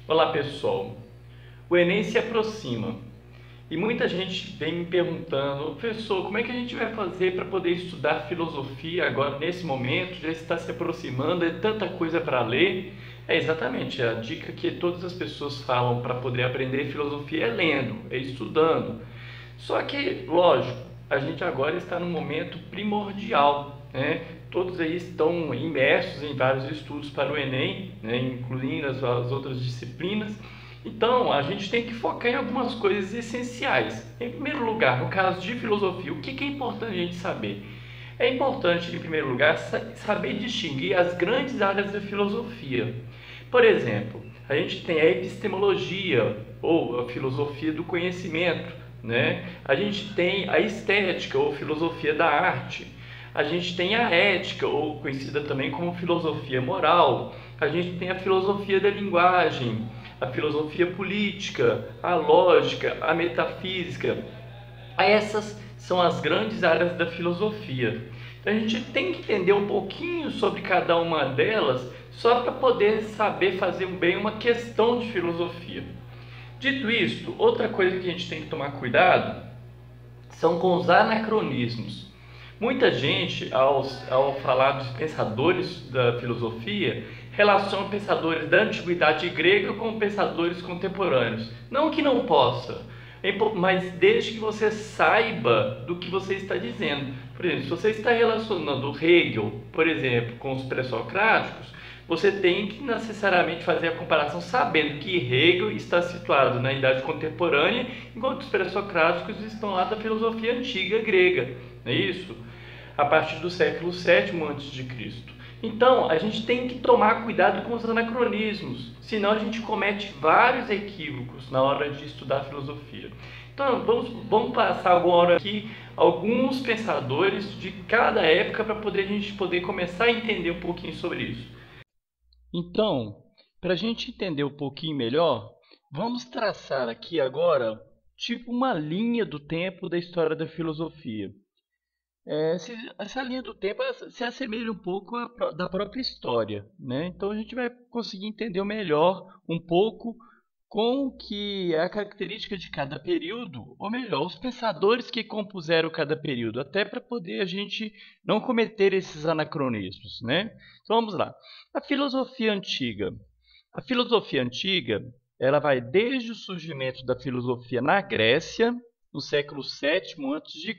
Olá pessoal, o Enem se aproxima e muita gente vem me perguntando: professor, como é que a gente vai fazer para poder estudar filosofia agora nesse momento? Já está se aproximando, é tanta coisa para ler. É exatamente a dica que todas as pessoas falam para poder aprender filosofia é lendo, é estudando. Só que, lógico, a gente agora está num momento primordial, né? Todos aí estão imersos em vários estudos para o Enem, né? Incluindo as outras disciplinas. Então, a gente tem que focar em algumas coisas essenciais. Em primeiro lugar, no caso de filosofia, o que é importante a gente saber? É importante, em primeiro lugar, saber distinguir as grandes áreas da filosofia. Por exemplo, a gente tem a epistemologia, ou a filosofia do conhecimento, né? A gente tem a estética, ou filosofia da arte. A gente tem a ética, ou conhecida também como filosofia moral. A gente tem a filosofia da linguagem, a filosofia política, a lógica, a metafísica. Essas são as grandes áreas da filosofia. Então a gente tem que entender um pouquinho sobre cada uma delas só para poder saber fazer bem uma questão de filosofia. Dito isto, outra coisa que a gente tem que tomar cuidado são com os anacronismos. Muita gente, ao falar dos pensadores da filosofia, relaciona pensadores da antiguidade grega com pensadores contemporâneos. Não que não possa, mas desde que você saiba do que você está dizendo. Por exemplo, se você está relacionando Hegel, por exemplo, com os pré-socráticos, você tem que necessariamente fazer a comparação sabendo que Hegel está situado na idade contemporânea, enquanto os pré-socráticos estão lá da filosofia antiga grega, não é isso? A partir do século VII a.C. Então, a gente tem que tomar cuidado com os anacronismos, senão a gente comete vários equívocos na hora de estudar filosofia. Então, vamos passar agora aqui alguns pensadores de cada época para a gente poder começar a entender um pouquinho sobre isso. Então, para a gente entender um pouquinho melhor, vamos traçar aqui agora tipo uma linha do tempo da história da filosofia. Essa linha do tempo se assemelha um pouco da própria história, né? Então a gente vai conseguir entender melhor um pouco com o que é a característica de cada período, ou melhor, os pensadores que compuseram cada período, até para poder a gente não cometer esses anacronismos, né? Então vamos lá. A filosofia antiga. A filosofia antiga, ela vai desde o surgimento da filosofia na Grécia, no século VII a.C.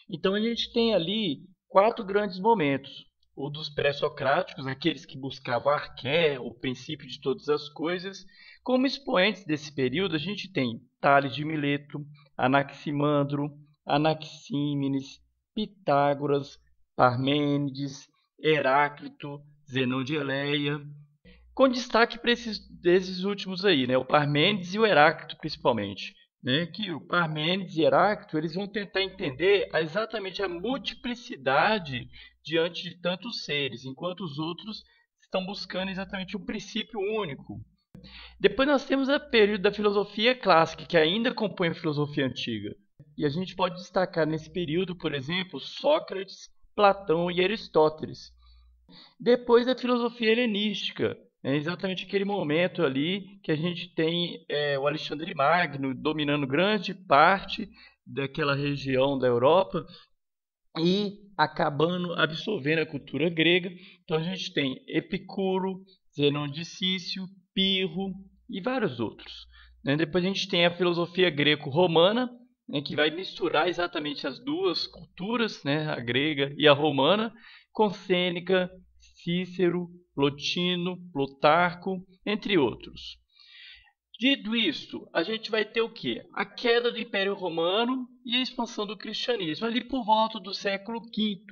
Então a gente tem ali quatro grandes momentos. O dos pré-socráticos, aqueles que buscavam a arqué, o princípio de todas as coisas. Como expoentes desse período, a gente tem Tales de Mileto, Anaximandro, Anaxímenes, Pitágoras, Parmênides, Heráclito, Zenão de Eleia, com destaque para esses últimos aí, né? O Parmênides e o Heráclito principalmente. Né? Que o Parmênides e Heráclito eles vão tentar entender exatamente a multiplicidade diante de tantos seres, enquanto os outros estão buscando exatamente um princípio único. Depois nós temos o período da filosofia clássica, que ainda compõe a filosofia antiga. E a gente pode destacar nesse período, por exemplo, Sócrates, Platão e Aristóteles. Depois a filosofia helenística, é exatamente aquele momento ali que a gente tem o Alexandre Magno dominando grande parte daquela região da Europa e acabando absorvendo a cultura grega. Então a gente tem Epicuro, Zenão de Cício, Pirro e vários outros. Né? Depois a gente tem a filosofia greco-romana, né, que vai misturar exatamente as duas culturas, né, a grega e a romana, com Sêneca, Cícero, Plotino, Plutarco, entre outros. Dito isto, a gente vai ter o quê? A queda do Império Romano e a expansão do cristianismo, ali por volta do século V.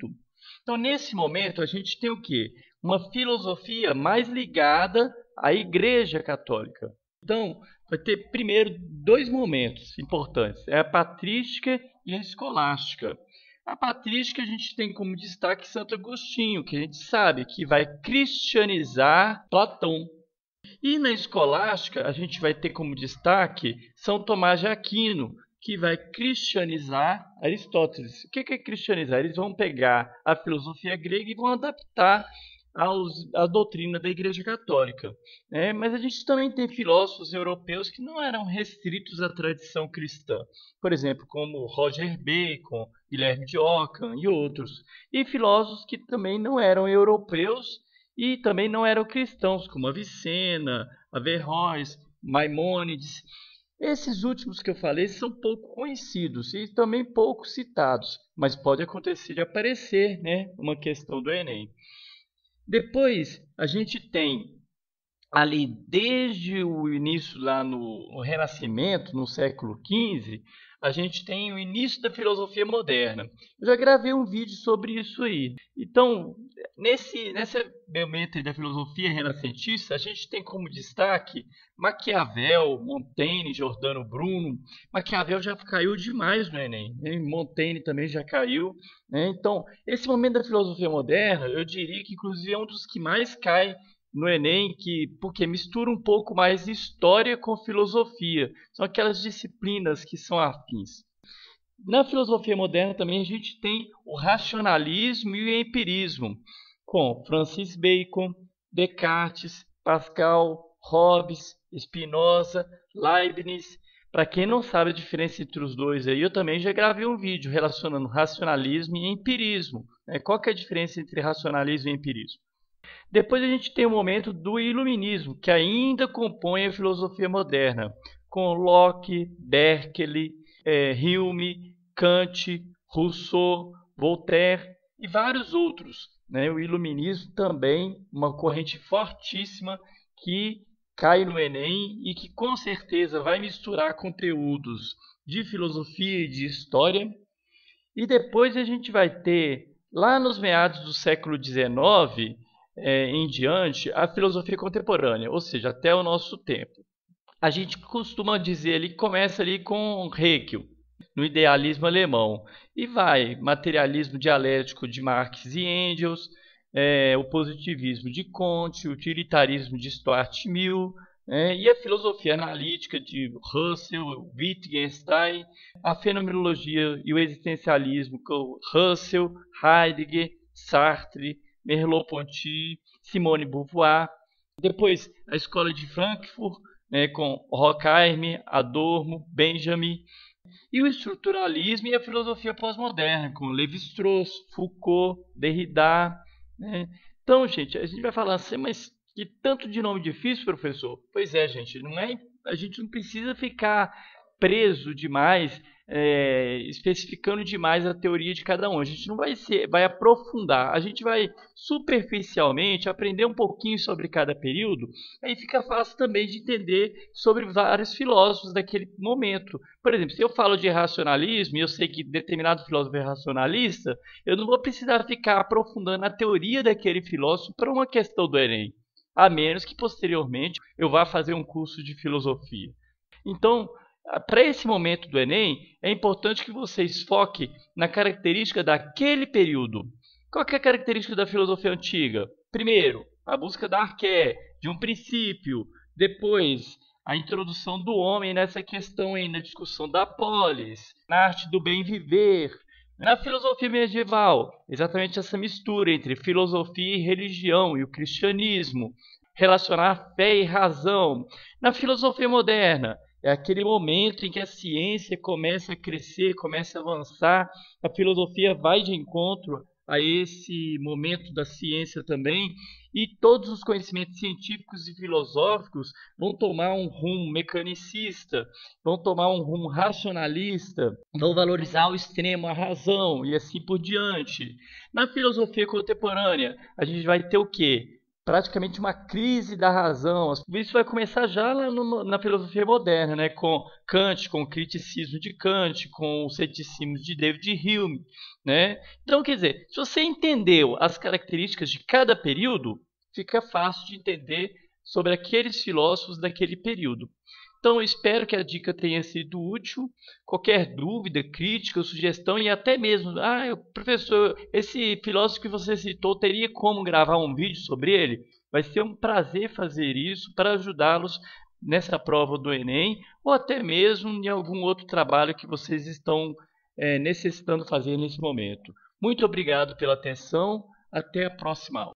Então, nesse momento, a gente tem o quê? Uma filosofia mais ligada à Igreja Católica. Então, vai ter primeiro dois momentos importantes, é a patrística e a escolástica. A patrística a gente tem como destaque Santo Agostinho, que a gente sabe que vai cristianizar Platão. E na escolástica a gente vai ter como destaque São Tomás de Aquino, que vai cristianizar Aristóteles. O que é cristianizar? Eles vão pegar a filosofia grega e vão adaptar à doutrina da Igreja Católica, né? Mas a gente também tem filósofos europeus que não eram restritos à tradição cristã, por exemplo, como Roger Bacon, Guilherme de Ockham e outros, e filósofos que também não eram europeus e também não eram cristãos, como Avicena, Averroes, Maimônides. Esses últimos que eu falei são pouco conhecidos e também pouco citados, mas pode acontecer de aparecer, né, uma questão do Enem. Depois, a gente tem ali desde o início lá no Renascimento, no século XV, a gente tem o início da filosofia moderna. Eu já gravei um vídeo sobre isso aí. Então, nesse momento aí da filosofia renascentista, a gente tem como destaque Maquiavel, Montaigne, Giordano Bruno. Maquiavel já caiu demais no Enem, né? Montaigne também já caiu, né? Então, esse momento da filosofia moderna, eu diria que inclusive é um dos que mais cai no Enem, porque mistura um pouco mais história com filosofia. São aquelas disciplinas que são afins. Na filosofia moderna também a gente tem o racionalismo e o empirismo, com Francis Bacon, Descartes, Pascal, Hobbes, Spinoza, Leibniz. Para quem não sabe a diferença entre os dois aí, eu também já gravei um vídeo relacionando racionalismo e empirismo, né? Qual que é a diferença entre racionalismo e empirismo? Depois a gente tem o momento do iluminismo, que ainda compõe a filosofia moderna, com Locke, Berkeley, Hume, Kant, Rousseau, Voltaire e vários outros, né? O iluminismo também, uma corrente fortíssima que cai no Enem e que com certeza vai misturar conteúdos de filosofia e de história. E depois a gente vai ter, lá nos meados do século XIX, em diante, a filosofia contemporânea, ou seja, até o nosso tempo. A gente costuma dizer ali que começa ali com Hegel, no idealismo alemão, e vai materialismo dialético de Marx e Engels, o positivismo de Comte, o utilitarismo de Stuart Mill, e a filosofia analítica de Russell, Wittgenstein, a fenomenologia e o existencialismo com Russell, Heidegger, Sartre, Merleau-Ponty, Simone de Beauvoir. Depois, a escola de Frankfurt, né, com Horkheimer, Adorno, Benjamin. E o estruturalismo e a filosofia pós-moderna, com Lévi-Strauss, Foucault, Derrida. Né? Então, gente, a gente vai falar assim, mas que tanto de nome difícil, professor? Pois é, gente, a gente não precisa ficar preso demais, especificando demais a teoria de cada um. A gente não vai aprofundar, a gente vai superficialmente aprender um pouquinho sobre cada período, aí fica fácil também de entender sobre vários filósofos daquele momento. Por exemplo, se eu falo de racionalismo e eu sei que determinado filósofo é racionalista, eu não vou precisar ficar aprofundando a teoria daquele filósofo para uma questão do Enem, a menos que posteriormente eu vá fazer um curso de filosofia. Então, para esse momento do Enem, é importante que vocês foquem na característica daquele período. Qual que é a característica da filosofia antiga? Primeiro, a busca da arqué, de um princípio. Depois, a introdução do homem nessa questão aí, na discussão da polis, na arte do bem viver. Na filosofia medieval, exatamente essa mistura entre filosofia e religião e o cristianismo. Relacionar fé e razão. Na filosofia moderna, é aquele momento em que a ciência começa a crescer, começa a avançar, a filosofia vai de encontro a esse momento da ciência também, e todos os conhecimentos científicos e filosóficos vão tomar um rumo mecanicista, vão tomar um rumo racionalista, vão valorizar ao extremo a razão e assim por diante. Na filosofia contemporânea, a gente vai ter o quê? Praticamente uma crise da razão. Isso vai começar já lá na filosofia moderna, né? Com Kant, com o criticismo de Kant, com o ceticismo de David Hume, né? Então, quer dizer, se você entendeu as características de cada período, fica fácil de entender sobre aqueles filósofos daquele período. Então, eu espero que a dica tenha sido útil. Qualquer dúvida, crítica, sugestão e até mesmo, professor, esse filósofo que você citou, teria como gravar um vídeo sobre ele? Vai ser um prazer fazer isso para ajudá-los nessa prova do Enem ou até mesmo em algum outro trabalho que vocês estão necessitando fazer nesse momento. Muito obrigado pela atenção. Até a próxima aula.